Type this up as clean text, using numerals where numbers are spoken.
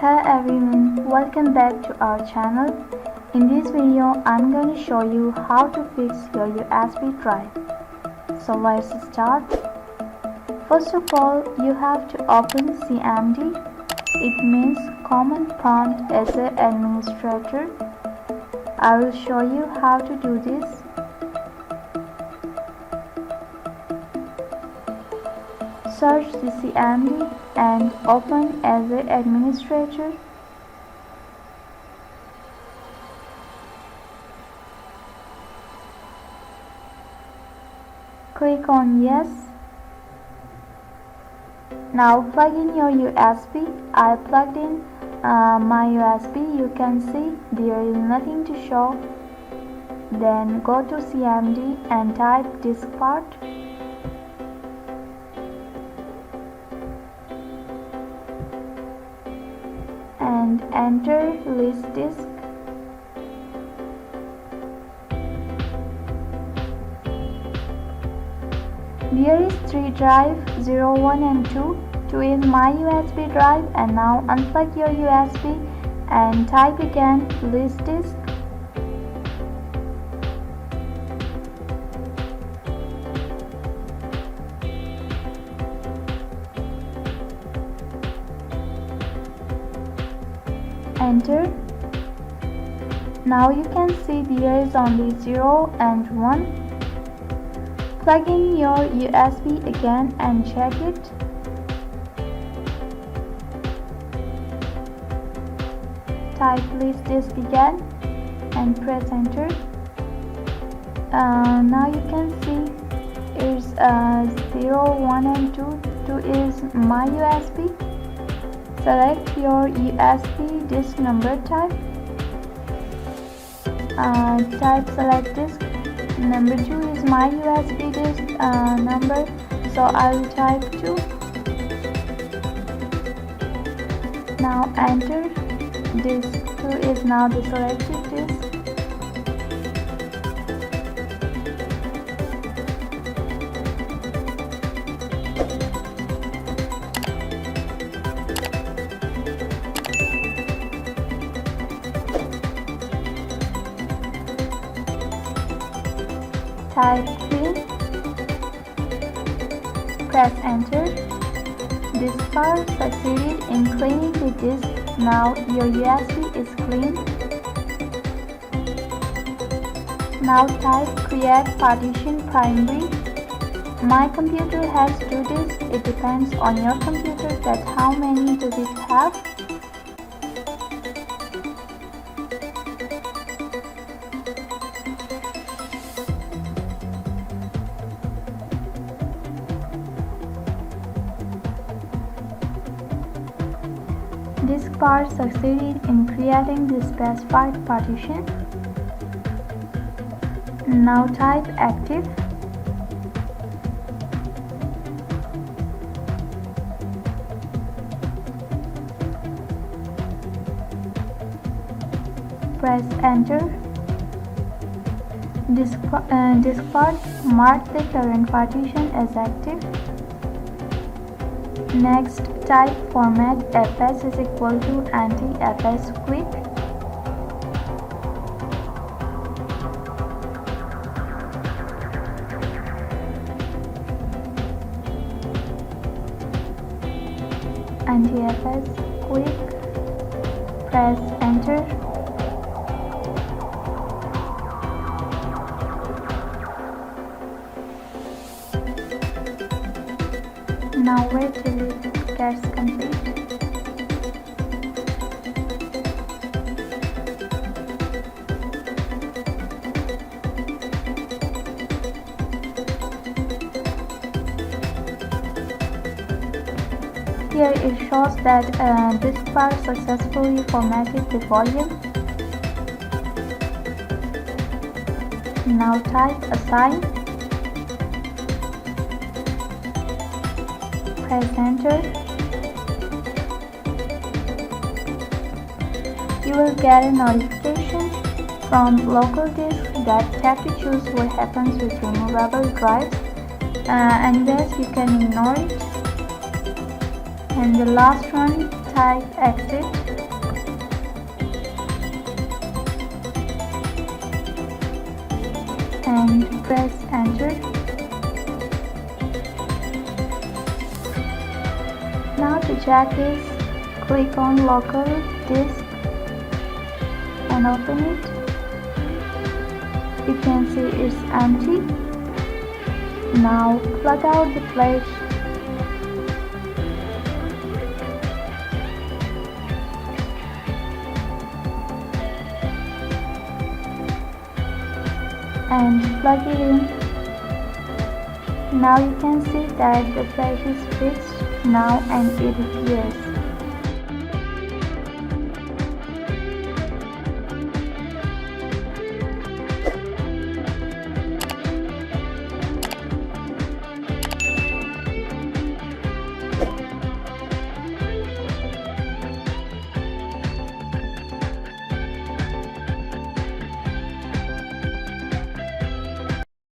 Hey everyone, welcome back to our channel. In this video, I'm going to show you how to fix your USB drive. So let's start. First of all, you have to open CMD. It means Common Prompt as an administrator. I will show you how to do this. Search the CMD and open as an administrator. Click on yes. Now plug in your USB. I plugged in my USB. You can see there is nothing to show. Then go to CMD and type Diskpart. And enter listdisk. There is 3 drives, 0, 1 and 2. 2 is my USB drive, and now unplug your USB and type again listdisk. Enter. Now you can see there is only 0 and 1. Plug in your USB again and check it. Type listdisk again and press enter. Now you can see it's 0, 1 and 2. 2 is my USB. Select your USB disk number type. Type select disk. Number 2 is my USB disk number, so I will type 2. Now enter. Disk 2 is now the selected disk. Type clean. Press enter. Diskpart succeeded in cleaning the disk. Now your USB is clean. Now type create partition primary. My computer has 2 disks. It depends on your computer that how many does it have. Diskpart succeeded in creating the specified partition. Now type active. Press enter. Diskpart mark the current partition as active. Next, type format fs is equal to ntfs quick. ntfs quick. Press enter. Now wait till it gets complete. Here it shows that Diskpart successfully formatted the volume. Now type assign. Press enter. You will get a notification from local disk that tap to choose what happens with removable drives. Anyways, you can ignore it. And the last one, type exit. and press enter. Now to check this, click on local disk and open it. You can see it's empty. Now plug out the flash and plug it in. Now you can see that the flash is fixed now and it appears.